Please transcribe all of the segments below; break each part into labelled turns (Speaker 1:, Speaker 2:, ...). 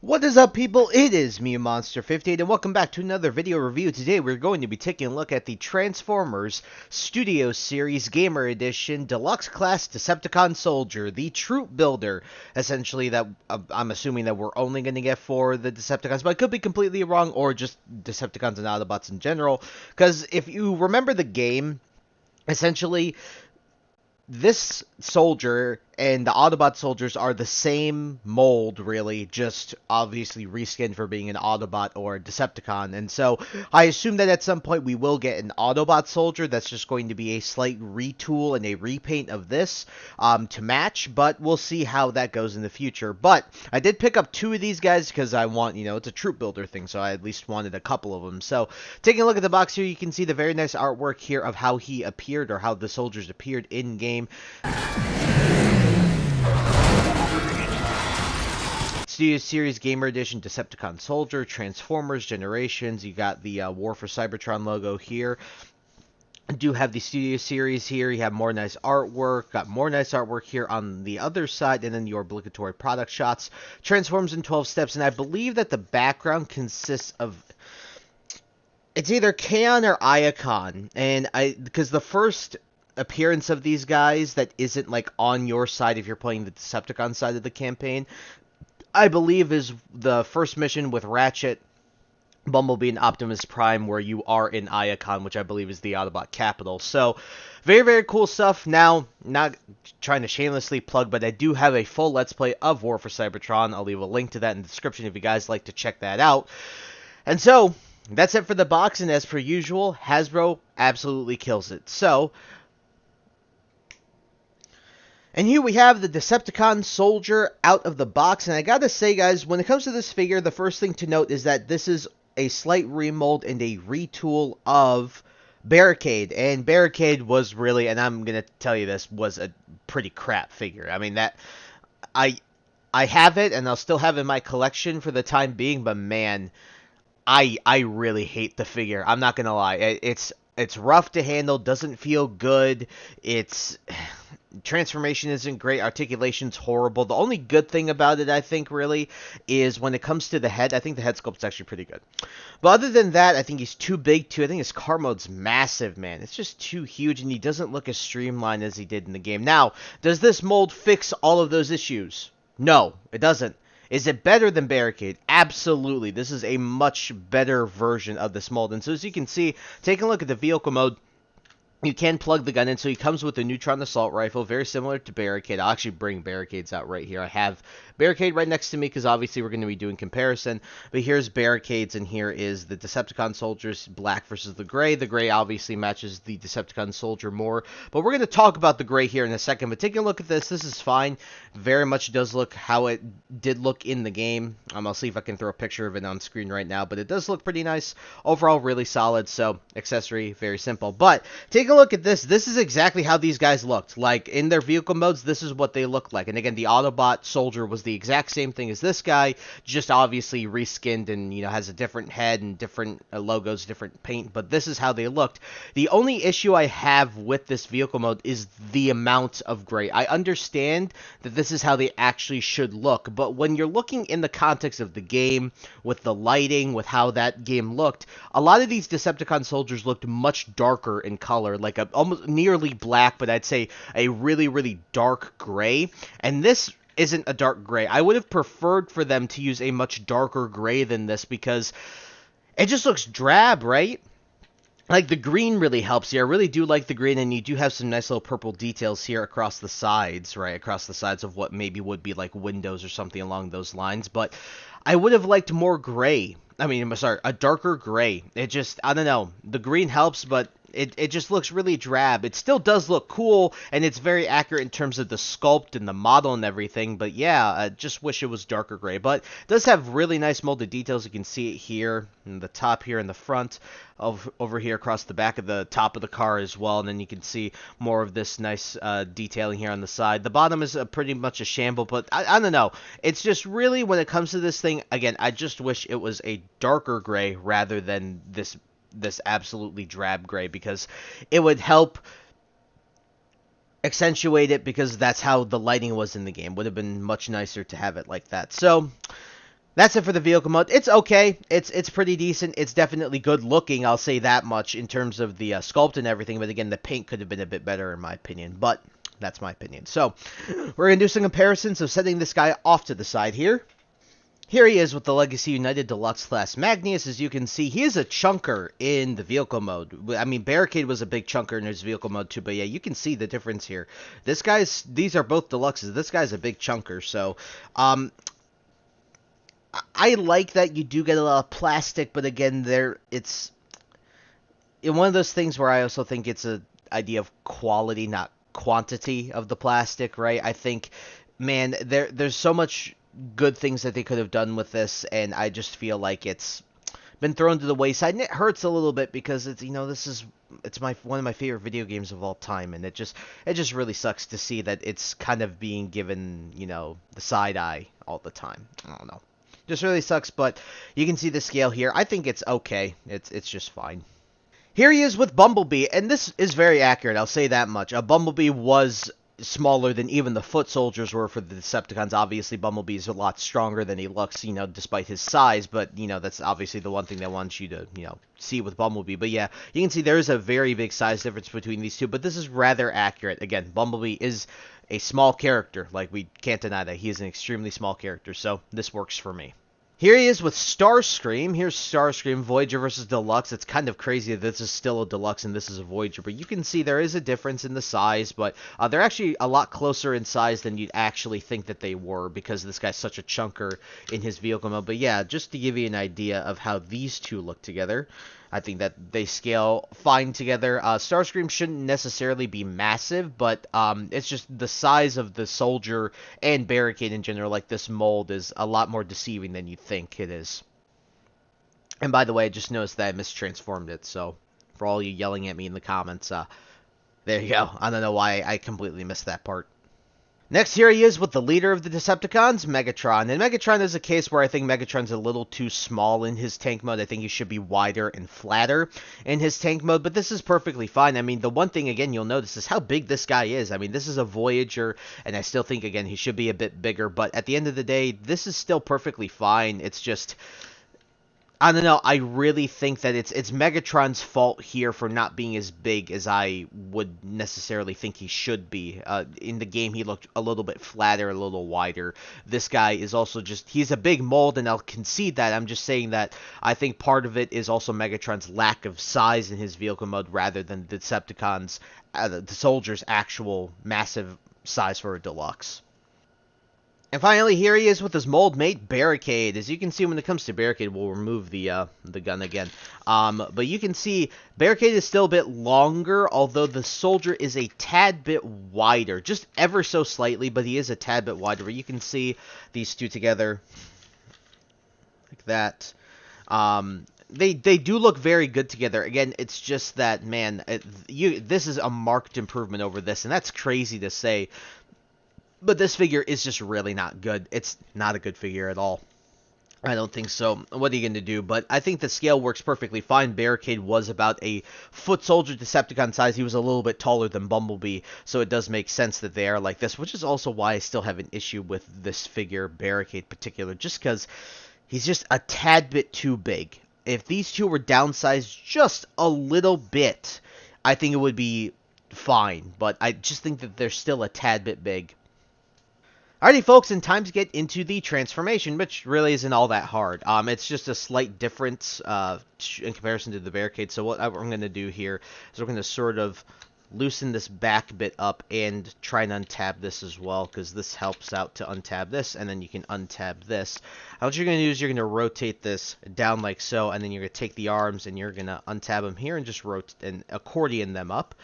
Speaker 1: What is up, people? It is me, Monster58, and welcome back to another video review. Today we're going to be taking a look at the Transformers Studio Series Gamer Edition Deluxe Class Decepticon Soldier, the troop builder, essentially, that I'm assuming that we're only going to get for the Decepticons, but I could be completely wrong, or just Decepticons and Autobots in general, because if you remember the game, essentially, this soldier and the Autobot soldiers are the same mold, really, just obviously reskinned for being an Autobot or a Decepticon. And so I assume that at some point we will get an Autobot soldier that's just going to be a slight retool and a repaint of this to match, but we'll see how that goes in the future. But I did pick up two of these guys because I want, it's a troop builder thing, so I at least wanted a couple of them. So taking a look at the box here, you can see the very nice artwork here of how he appeared, or how the soldiers appeared in-game. Studio Series Gamer Edition Decepticon Soldier, Transformers, Generations. You got the War for Cybertron logo here. I do have the Studio Series here. You have more nice artwork. Got more nice artwork here on the other side, and then your obligatory product shots. Transforms in 12 steps, and I believe that the background consists of... It's either Kaon or Iacon, and because the first appearance of these guys that isn't like on your side if you're playing the Decepticon side of the campaign, I believe is the first mission with Ratchet, Bumblebee, and Optimus Prime, where you are in Iacon, which I believe is the Autobot capital. So, very, very cool stuff. Now, not trying to shamelessly plug, but I do have a full Let's Play of War for Cybertron. I'll leave a link to that in the description if you guys like to check that out. And so, that's it for the box, and as per usual, Hasbro absolutely kills it. So, and here we have the Decepticon Soldier out of the box, and I gotta say, guys, when it comes to this figure, the first thing to note is that this is a slight remold and a retool of Barricade, and Barricade was really, and I'm gonna tell you this, was a pretty crap figure. I mean, that, I have it, and I'll still have it in my collection for the time being, but man, I really hate the figure. I'm not gonna lie. It's rough to handle, doesn't feel good, transformation isn't great, articulation's horrible. The only good thing about it, I think, really, is when it comes to the head. I think the head sculpt's actually pretty good. But other than that, I think he's too big, too. I think his car mode's massive, man. It's just too huge, and he doesn't look as streamlined as he did in the game. Now, does this mold fix all of those issues? No, it doesn't. Is it better than Barricade? Absolutely. This is a much better version of this mold. And so as you can see, taking a look at the vehicle mode, you can plug the gun in, so he comes with a Neutron Assault Rifle, very similar to Barricade. I'll actually bring Barricades out right here. I have Barricade right next to me, because obviously we're going to be doing comparison. But here's Barricades, and here is the Decepticon Soldiers, black versus the gray. The gray obviously matches the Decepticon Soldier more. But we're going to talk about the gray here in a second. But taking a look at this is fine. Very much does look how it did look in the game. I'll see if I can throw a picture of it on screen right now. But it does look pretty nice. Overall, really solid. So, accessory, very simple. But, take a look at this. This is exactly how these guys looked. Like, in their vehicle modes, this is what they looked like. And again, the Autobot Soldier was the exact same thing as this guy, just obviously reskinned and, has a different head and different logos, different paint. But this is how they looked. The only issue I have with this vehicle mode is the amount of gray. I understand that this is how they actually should look, but when you're looking in the context of the game, with the lighting, with how that game looked, a lot of these Decepticon soldiers looked much darker in color, like a almost nearly black, but I'd say a really, really dark gray. And this isn't a dark gray. I would have preferred for them to use a much darker gray than this, because it just looks drab, right? Like, the green really helps here. I really do like the green, and you do have some nice little purple details here across the sides, right? Across the sides of what maybe would be like windows or something along those lines. But I would have liked more gray. I mean, I'm sorry, a darker gray. It just, I don't know. The green helps, but it just looks really drab. It still does look cool, and it's very accurate in terms of the sculpt and the model and everything, but yeah, I just wish it was darker gray. But it does have really nice molded details. You can see it here in the top here in the front, over here across the back of the top of the car as well, and then you can see more of this nice detailing here on the side. The bottom is pretty much a shamble, but I don't know. It's just really, when it comes to this thing, again, I just wish it was a darker gray rather than this absolutely drab gray, because it would help accentuate it, because that's how the lighting was in the game. Would have been much nicer to have it like that. So That's it for the vehicle mode. It's okay. It's pretty decent. It's definitely good looking. I'll say that much in terms of the sculpt and everything. But again, the paint could have been a bit better in my opinion. But that's my opinion. So we're gonna do some comparisons of setting this guy off to the side here. Here he is with the Legacy United Deluxe Class Magnus. As you can see, he is a chunker in the vehicle mode. I mean, Barricade was a big chunker in his vehicle mode too, but yeah, you can see the difference here. These are both deluxes. This guy's a big chunker, so I like that you do get a lot of plastic, but again, it's one of those things where I also think it's a idea of quality, not quantity of the plastic, right? I think, man, there's so much good things that they could have done with this, and I just feel like it's been thrown to the wayside, and it hurts a little bit because it's my one of my favorite video games of all time, and it just really sucks to see that it's kind of being given, the side eye all the time. I don't know. Just really sucks, but you can see the scale here. I think it's okay. It's just fine. Here he is with Bumblebee, and this is very accurate, I'll say that much. Bumblebee was smaller than even the foot soldiers were for the Decepticons. Obviously, Bumblebee is a lot stronger than he looks, despite his size, but, that's obviously the one thing they want you to, see with Bumblebee. But yeah, you can see there is a very big size difference between these two, but this is rather accurate. Again, Bumblebee is a small character. Like, we can't deny that. He is an extremely small character, so this works for me. Here he is with Starscream. Here's Starscream, Voyager versus Deluxe. It's kind of crazy that this is still a Deluxe and this is a Voyager, but you can see there is a difference in the size, but they're actually a lot closer in size than you'd actually think that they were because this guy's such a chunker in his vehicle mode. But yeah, just to give you an idea of how these two look together, I think that they scale fine together. Starscream shouldn't necessarily be massive, but it's just the size of the soldier and Barricade in general, like this mold, is a lot more deceiving than you think it is. And by the way, I just noticed that I mistransformed it, so for all you yelling at me in the comments, there you go. I don't know why I completely missed that part. Next, here he is with the leader of the Decepticons, Megatron. And Megatron is a case where I think Megatron's a little too small in his tank mode. I think he should be wider and flatter in his tank mode, but this is perfectly fine. I mean, the one thing, again, you'll notice is how big this guy is. I mean, this is a Voyager, and I still think, again, he should be a bit bigger, but at the end of the day, this is still perfectly fine. It's just, I don't know, I really think that it's Megatron's fault here for not being as big as I would necessarily think he should be. In the game, he looked a little bit flatter, a little wider. This guy is also he's a big mold, and I'll concede that. I'm just saying that I think part of it is also Megatron's lack of size in his vehicle mode rather than the Decepticons, the soldiers' actual massive size for a Deluxe. And finally, here he is with his mold mate, Barricade. As you can see, when it comes to Barricade, we'll remove the gun again. But you can see Barricade is still a bit longer, although the soldier is a tad bit wider. Just ever so slightly, but he is a tad bit wider. But you can see these two together like that. They do look very good together. Again, it's just that, man, this is a marked improvement over this, and that's crazy to say. But this figure is just really not good. It's not a good figure at all. I don't think so. What are you going to do? But I think the scale works perfectly fine. Barricade was about a foot soldier Decepticon size. He was a little bit taller than Bumblebee, so it does make sense that they are like this, which is also why I still have an issue with this figure, Barricade particular, just because he's just a tad bit too big. If these two were downsized just a little bit, I think it would be fine, but I just think that they're still a tad bit big. Alrighty, folks, and time to get into the transformation, which really isn't all that hard. It's just a slight difference in comparison to the Barricade. So what I'm going to do here is we're going to sort of loosen this back bit up and try and untab this as well, because this helps out to untab this, and then you can untab this. What you're going to do is you're going to rotate this down like so, and then you're going to take the arms and you're going to untab them here and just rotate and accordion them up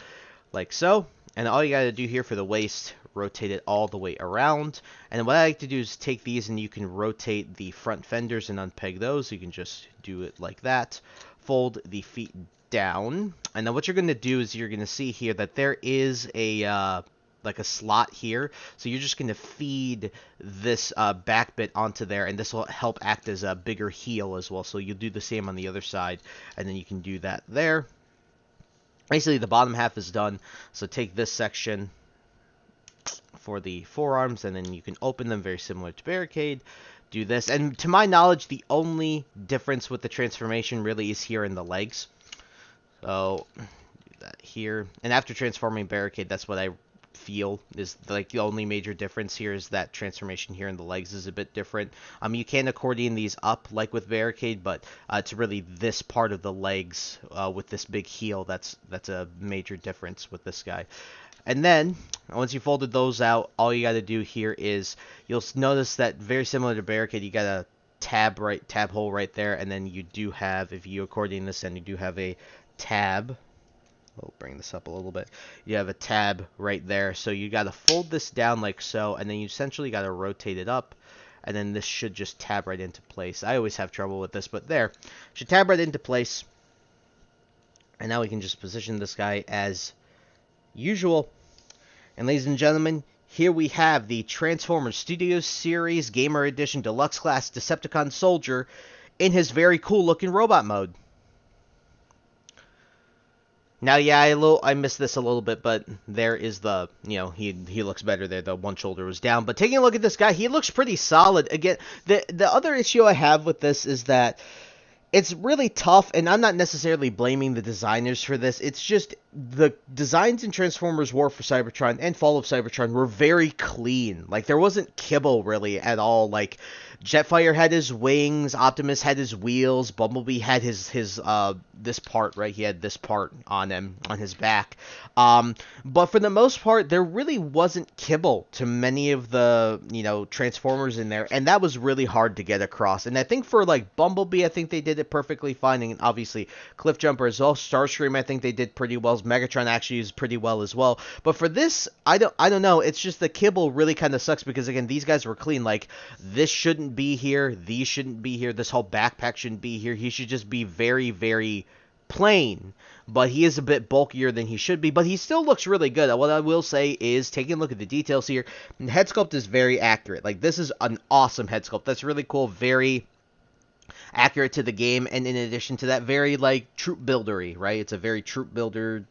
Speaker 1: like so. And all you got to do here for the waist, rotate it all the way around. And what I like to do is take these and you can rotate the front fenders and unpeg those. You can just do it like that. Fold the feet down. And then what you're going to do is you're going to see here that there is a like a slot here. So you're just going to feed this back bit onto there, and this will help act as a bigger heel as well. So you'll do the same on the other side, and then you can do that there. Basically, the bottom half is done, so take this section for the forearms, and then you can open them very similar to Barricade. do this. And to my knowledge, the only difference with the transformation really is here in the legs. So, do that here. And after transforming Barricade, that's what I feel is like the only major difference here is that transformation here in the legs is a bit different. You can accordion these up like with Barricade, but it's really this part of the legs with this big heel that's a major difference with this guy. And then once you folded those out, all you got to do here is you'll notice that very similar to Barricade, you got a tab hole right there, and then you do have, if you accordion this in, you do have a tab. We'll bring this up a little bit. You have a tab right there. So you got to fold this down like so, and then you essentially got to rotate it up, and then this should just tab right into place. I always have trouble with this, but there. Should tab right into place. And now we can just position this guy as usual. And ladies and gentlemen, here we have the Transformers Studios Series Gamer Edition Deluxe Class Decepticon Soldier in his very cool looking robot mode. Now, yeah, I missed this a little bit, but there is the, he looks better there. The one shoulder was down. But taking a look at this guy, he looks pretty solid. Again, the other issue I have with this is that it's really tough, and I'm not necessarily blaming the designers for this. It's just the designs in Transformers War for Cybertron and Fall of Cybertron were very clean. Like, there wasn't kibble really at all. Like, Jetfire had his wings, Optimus had his wheels, Bumblebee had his this part, right? He had this part on him, on his back. But for the most part, there really wasn't kibble to many of the, Transformers in there, and that was really hard to get across. And I think for, like, Bumblebee, I think they did it perfectly fine, and obviously Cliffjumper as well. Starscream, I think they did pretty well. Megatron actually is pretty well as well. But for this, I don't know. It's just the kibble really kind of sucks because, again, these guys were clean. Like, this shouldn't be here. These shouldn't be here. This whole backpack shouldn't be here. He should just be very, very plain. But he is a bit bulkier than he should be. But he still looks really good. What I will say is, taking a look at the details here, the head sculpt is very accurate. Like, this is an awesome head sculpt. That's really cool. Very accurate to the game, and in addition to that, very, like, troop buildery, right? It's a very troop builder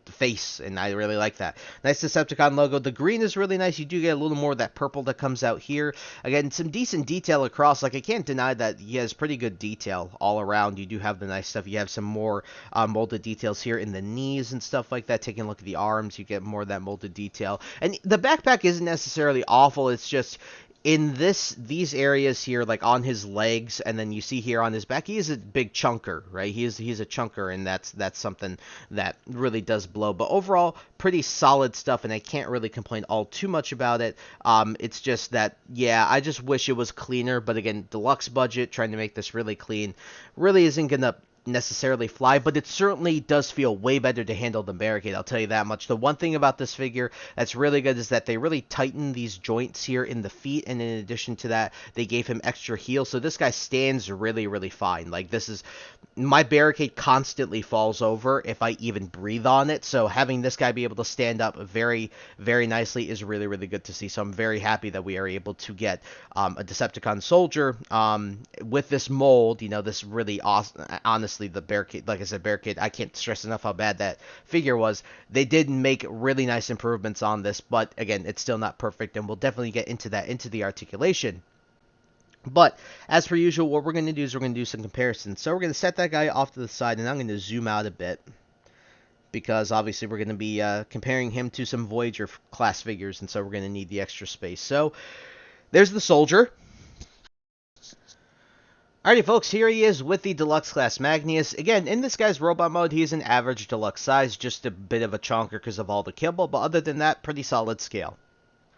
Speaker 1: face, and I really like that. Nice Decepticon logo. The green is really nice. You do get a little more of that purple that comes out here. Again, some decent detail across. Like, I can't deny that he has pretty good detail all around. You do have the nice stuff. You have some more molded details here in the knees and stuff like that. Taking a look at the arms, you get more of that molded detail. And the backpack isn't necessarily awful. It's just in these areas here, like on his legs, and then you see here on his back, he is a big chunker, right? He's a chunker, and that's something that really does blow. But overall, pretty solid stuff, and I can't really complain all too much about it. It's just that, yeah, I just wish it was cleaner. But again, deluxe budget, trying to make this really clean, really isn't gonna necessarily fly, but it certainly does feel way better to handle than Barricade, I'll tell you that much. The one thing about this figure that's really good is that they really tighten these joints here in the feet, and in addition to that, they gave him extra heel, so this guy stands really, really fine. Like, this is, my Barricade constantly falls over if I even breathe on it, so having this guy be able to stand up very, very nicely is really, really good to see. So I'm very happy that we are able to get a Decepticon soldier with this mold, this really awesome, honestly, the Barricade, like I said, Barricade, I can't stress enough how bad that figure was. They did make really nice improvements on this, but again, it's still not perfect, and we'll definitely get into that, into the articulation. But as per usual, what we're going to do is we're going to do some comparisons. So we're going to set that guy off to the side, and I'm going to zoom out a bit, because obviously we're going to be comparing him to some Voyager class figures, and so we're going to need the extra space. So there's the soldier. Alrighty, folks, here he is with the Deluxe Class Magnus. Again, in this guy's robot mode, he's an average deluxe size, just a bit of a chonker because of all the kibble, but other than that, pretty solid scale.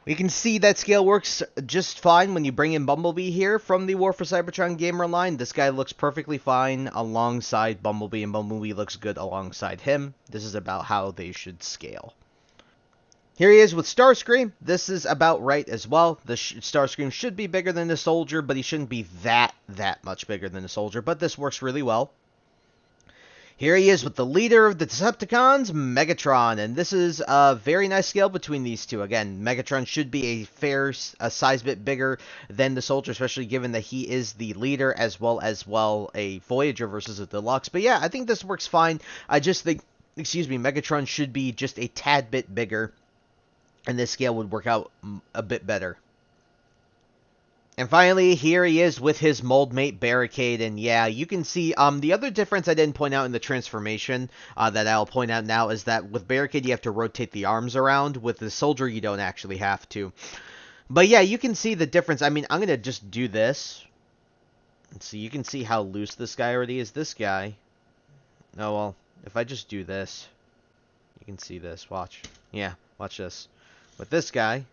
Speaker 1: We can see that scale works just fine when you bring in Bumblebee here from the War for Cybertron gamer line. This guy looks perfectly fine alongside Bumblebee, and Bumblebee looks good alongside him. This is about how they should scale. Here he is with Starscream. This is about right as well. The Starscream should be bigger than the Soldier, but he shouldn't be that much bigger than the Soldier. But this works really well. Here he is with the leader of the Decepticons, Megatron. And this is a very nice scale between these two. Again, Megatron should be a size bit bigger than the Soldier, especially given that he is the leader as well a Voyager versus a Deluxe. But yeah, I think this works fine. I just think, Megatron should be just a tad bit bigger, and this scale would work out a bit better. And finally, here he is with his mold mate Barricade, and yeah, you can see the other difference I didn't point out in the transformation that I'll point out now is that with Barricade you have to rotate the arms around. With the Soldier you don't actually have to. But yeah, you can see the difference. I mean, I'm gonna just do this. So you can see how loose this guy already is. This guy. Oh well, if I just do this, you can see this. Watch. Yeah, watch this. With this guy,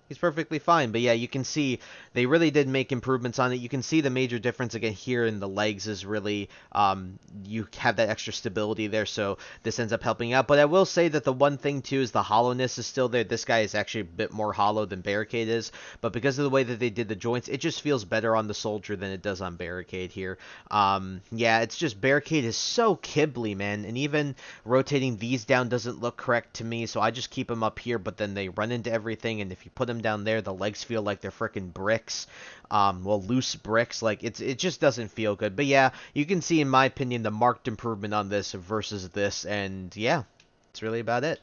Speaker 1: he's perfectly fine. But yeah, you can see they really did make improvements on it. You can see the major difference again here in the legs is really you have that extra stability there, so this ends up helping out. But I will say that the one thing too is the hollowness is still there. This guy is actually a bit more hollow than Barricade is, but because of the way that they did the joints, it just feels better on the Soldier than it does on Barricade here. Yeah, it's just Barricade is so kibbly, man, and even rotating these down doesn't look correct to me, so I just keep them up here, but then they run into everything, and if you put them down there, the legs feel like they're freaking bricks. Well, loose bricks. Like, it just doesn't feel good. But yeah, you can see, in my opinion, the marked improvement on this versus this, and yeah, that's really about it.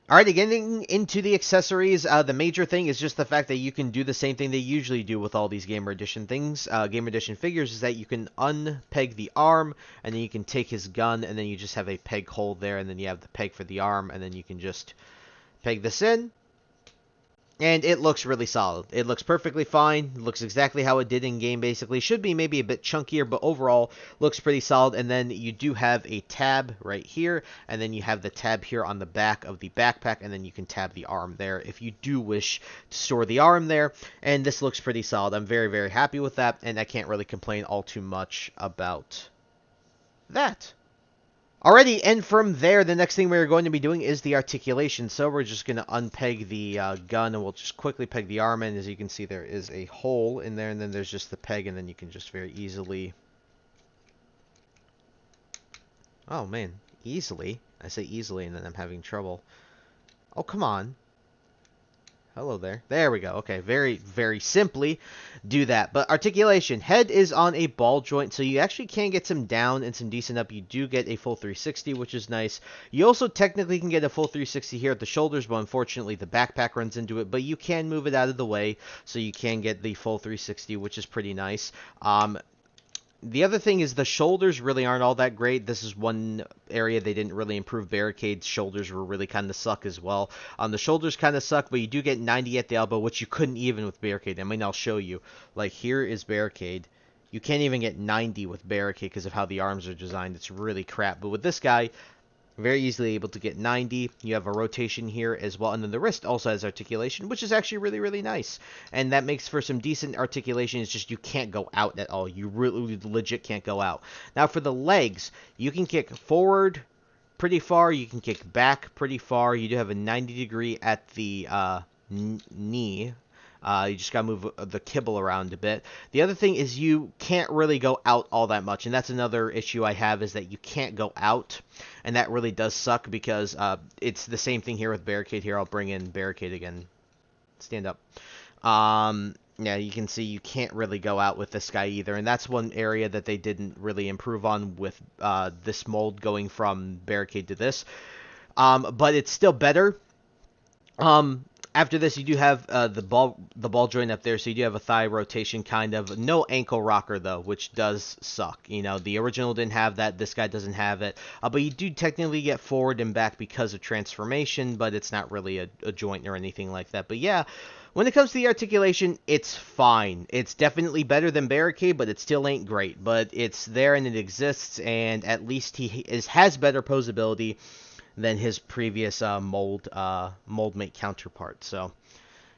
Speaker 1: Alright, getting into the accessories, the major thing is just the fact that you can do the same thing they usually do with all these Gamer Edition things, Gamer Edition figures, is that you can unpeg the arm, and then you can take his gun, and then you just have a peg hole there, and then you have the peg for the arm, and then you can just peg this in, and it looks really solid. It looks perfectly fine. It looks exactly how it did in game, basically. Should be maybe a bit chunkier, but overall looks pretty solid. And then you do have a tab right here, and then you have the tab here on the back of the backpack, and then you can tab the arm there if you do wish to store the arm there. And this looks pretty solid. I'm very, very happy with that, and I can't really complain all too much about that. Alrighty, and from there, the next thing we're going to be doing is the articulation. So we're just going to unpeg the gun, and we'll just quickly peg the arm in. As you can see, there is a hole in there, and then there's just the peg, and then you can just very easily... Oh, man, easily. I say easily, and then I'm having trouble. Oh, come on. Hello there. There we go. Okay, very, very simply do that. But articulation. Head is on a ball joint, so you actually can get some down and some decent up. You do get a full 360, which is nice. You also technically can get a full 360 here at the shoulders, but unfortunately the backpack runs into it. But you can move it out of the way, so you can get the full 360, which is pretty nice. The other thing is the shoulders really aren't all that great. This is one area they didn't really improve. Barricade's shoulders were really kind of suck as well. The shoulders kind of suck, but you do get 90 at the elbow, which you couldn't even with Barricade. I mean, I'll show you. Like, here is Barricade. You can't even get 90 with Barricade because of how the arms are designed. It's really crap. But with this guy, very easily able to get 90. You have a rotation here as well. And then the wrist also has articulation, which is actually really, really nice. And that makes for some decent articulation. It's just you can't go out at all. You really legit can't go out. Now for the legs, you can kick forward pretty far. You can kick back pretty far. You do have a 90 degree at the knee. You just gotta move the kibble around a bit. The other thing is you can't really go out all that much, and that's another issue I have, is that you can't go out, and that really does suck because it's the same thing here with Barricade. Here, I'll bring in Barricade again. Stand up. Yeah, you can see you can't really go out with this guy either, and that's one area that they didn't really improve on with this mold going from Barricade to this. But it's still better. After this, you do have the ball joint up there, so you do have a thigh rotation kind of. No ankle rocker, though, which does suck. You know, the original didn't have that. This guy doesn't have it. But you do technically get forward and back because of transformation, but it's not really a joint or anything like that. But yeah, when it comes to the articulation, it's fine. It's definitely better than Barricade, but it still ain't great. But it's there and it exists, and at least he has better posability than his previous mold mate counterpart. So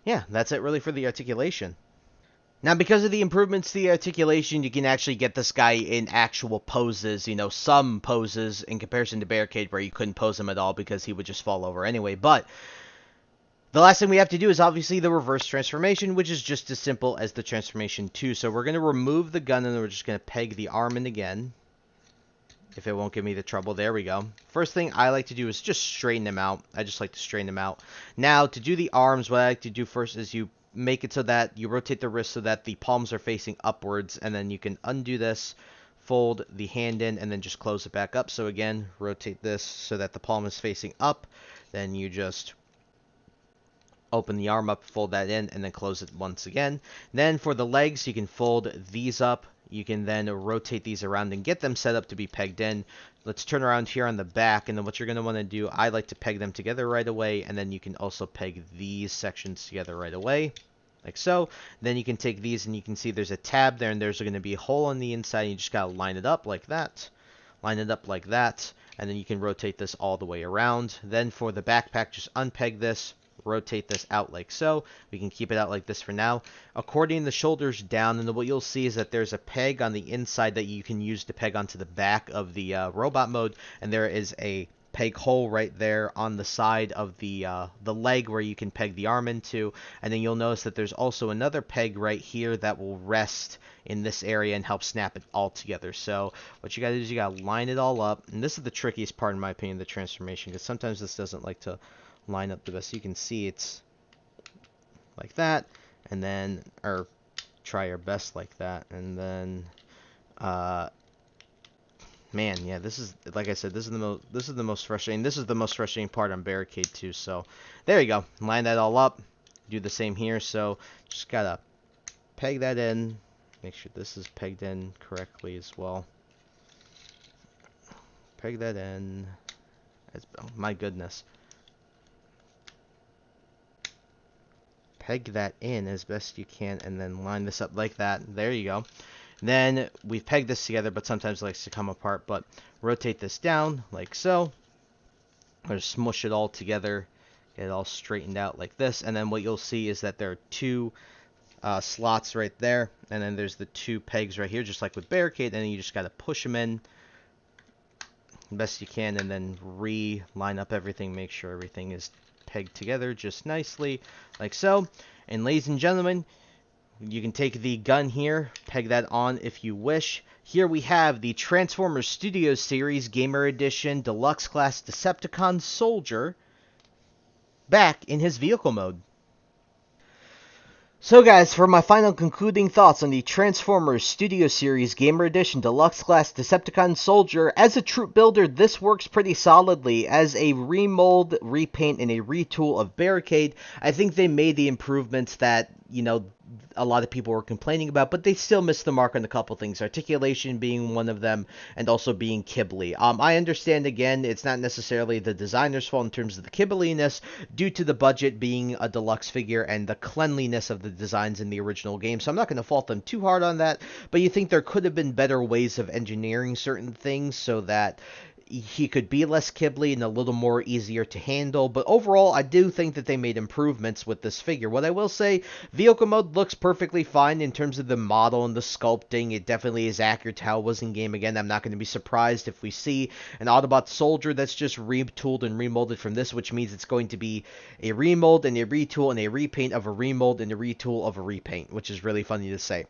Speaker 1: yeah, that's it really for the articulation. Now, because of the improvements to the articulation, you can actually get this guy in actual poses, you know, some poses in comparison to Barricade where you couldn't pose him at all because he would just fall over anyway. But the last thing we have to do is obviously the reverse transformation, which is just as simple as the transformation 2. So we're going to remove the gun, and then we're just going to peg the arm in again. If it won't give me the trouble. There we go. First thing I like to do is just straighten them out. I just like to straighten them out. Now, to do the arms, what I like to do first is you make it so that you rotate the wrist so that the palms are facing upwards, and then you can undo this, fold the hand in, and then just close it back up. So again, rotate this so that the palm is facing up. Then you just open the arm up, fold that in, and then close it once again. Then for the legs, you can fold these up. You can then rotate these around and get them set up to be pegged in. Let's turn around here on the back, and then what you're going to want to do, I like to peg them together right away, and then you can also peg these sections together right away, like so. Then you can take these, and you can see there's a tab there, and there's going to be a hole on the inside, and you just got to line it up like that. Line it up like that, and then you can rotate this all the way around. Then for the backpack, just unpeg this, rotate this out like so. We can keep it out like this for now. According the shoulders down, and what you'll see is that there's a peg on the inside that you can use to peg onto the back of the robot mode, and there is a peg hole right there on the side of the leg where you can peg the arm into. And then you'll notice that there's also another peg right here that will rest in this area and help snap it all together. So what you gotta do is you gotta line it all up, and this is the trickiest part in my opinion, the transformation, because sometimes this doesn't like to line up the best. You can see it's like that, and then, or try your best like that, and then man, yeah, this is, like I said, this is the most frustrating. This is the most frustrating part on Barricade too. So there you go. Line that all up. Do the same here. So just gotta peg that in. Make sure this is pegged in correctly as well. Peg that in. Oh, my goodness. Peg that in as best you can, and then line this up like that. There you go. Then we've pegged this together, but sometimes it likes to come apart. But rotate this down like so. Or smush it all together. Get it all straightened out like this. And then what you'll see is that there are two slots right there. And then there's the two pegs right here, just like with Barricade. And then you just got to push them in best you can, and then line up everything. Make sure everything is pegged together just nicely, like so. And ladies and gentlemen, you can take the gun here, peg that on if you wish. Here we have the Transformers Studios Series Gamer Edition Deluxe Class Decepticon Soldier back in his vehicle mode. So guys, for my final concluding thoughts on the Transformers Studio Series Gamer Edition Deluxe Class Decepticon Soldier, as a troop builder, this works pretty solidly. As a remold, repaint, and a retool of Barricade, I think they made the improvements that, you know, a lot of people were complaining about, but they still missed the mark on a couple things, articulation being one of them, and also being kibbly. I understand, again, it's not necessarily the designer's fault in terms of the kibbliness, due to the budget being a deluxe figure and the cleanliness of the designs in the original game, so I'm not going to fault them too hard on that, but you think there could have been better ways of engineering certain things so that he could be less kibbly and a little more easier to handle. But overall, I do think that they made improvements with this figure. What I will say, vehicle mode looks perfectly fine in terms of the model and the sculpting. It definitely is accurate to how it was in game. Again, I'm not going to be surprised if we see an Autobot soldier that's just retooled and remolded from this, which means it's going to be a remold and a retool and a repaint of a remold and a retool of a repaint, which is really funny to say.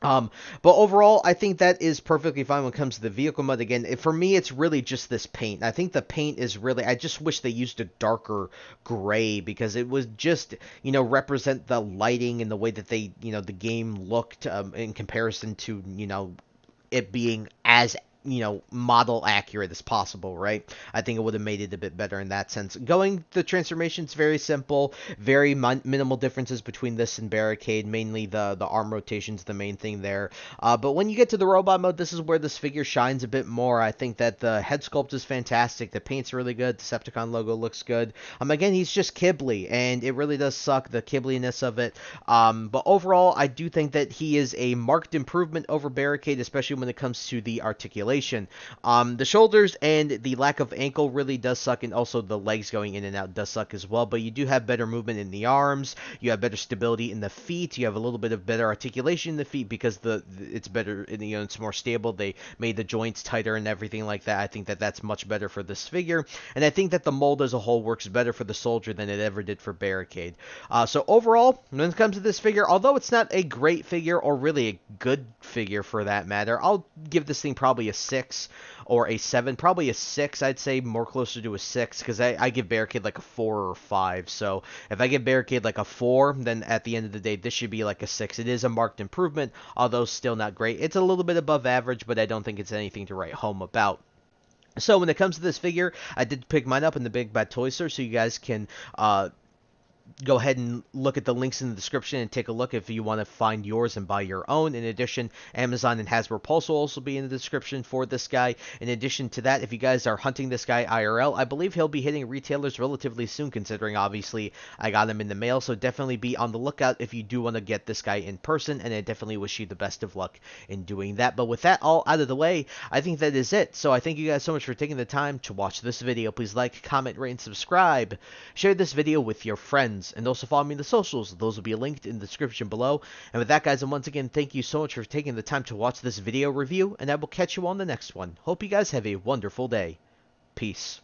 Speaker 1: But overall, I think that is perfectly fine when it comes to the vehicle mode. Again, for me, it's really just this paint. I think the paint is really, I just wish they used a darker gray, because it would just, you know, represent the lighting and the way that they, you know, the game looked in comparison to, you know, it being as, you know, model accurate as possible, right? I think it would have made it a bit better in that sense. Going the transformation's very simple, very minimal differences between this and Barricade, mainly the arm rotation's the main thing there. But when you get to the robot mode, this is where this figure shines a bit more. I think that the head sculpt is fantastic, the paint's really good, the Decepticon logo looks good. Again, he's just kibbly, and it really does suck, the kibbliness of it. But overall, I do think that he is a marked improvement over Barricade, especially when it comes to the articulation. The shoulders and the lack of ankle really does suck, and also the legs going in and out does suck as well, but you do have better movement in the arms, you have better stability in the feet, you have a little bit of better articulation in the feet because it's better, you know, it's more stable. They made the joints tighter and everything like that. I think that that's much better for this figure, and I think that the mold as a whole works better for the soldier than it ever did for Barricade. So overall, when it comes to this figure, although it's not a great figure or really a good figure for that matter, I'll give this thing probably a 6 or a 7, probably a 6. I'd say more closer to a 6, because I give Barricade like a 4 or 5. So if I give Barricade like a 4, then at the end of the day, this should be like a 6. It is a marked improvement, although still not great. It's a little bit above average, but I don't think it's anything to write home about. So when it comes to this figure, I did pick mine up in the Big Bad Toy Store, so you guys can go ahead and look at the links in the description and take a look if you want to find yours and buy your own. In addition, Amazon and Hasbro Pulse will also be in the description for this guy. In addition to that, if you guys are hunting this guy IRL, I believe he'll be hitting retailers relatively soon, considering obviously I got him in the mail. So definitely be on the lookout if you do want to get this guy in person, and I definitely wish you the best of luck in doing that. But with that all out of the way, I think that is it. So I thank you guys so much for taking the time to watch this video. Please like, comment, rate, and subscribe. Share this video with your friends, and also follow me on the socials. Those will be linked in the description below. And with that, guys, and once again, thank you so much for taking the time to watch this video review, and I will catch you on the next one. Hope you guys have a wonderful day. Peace.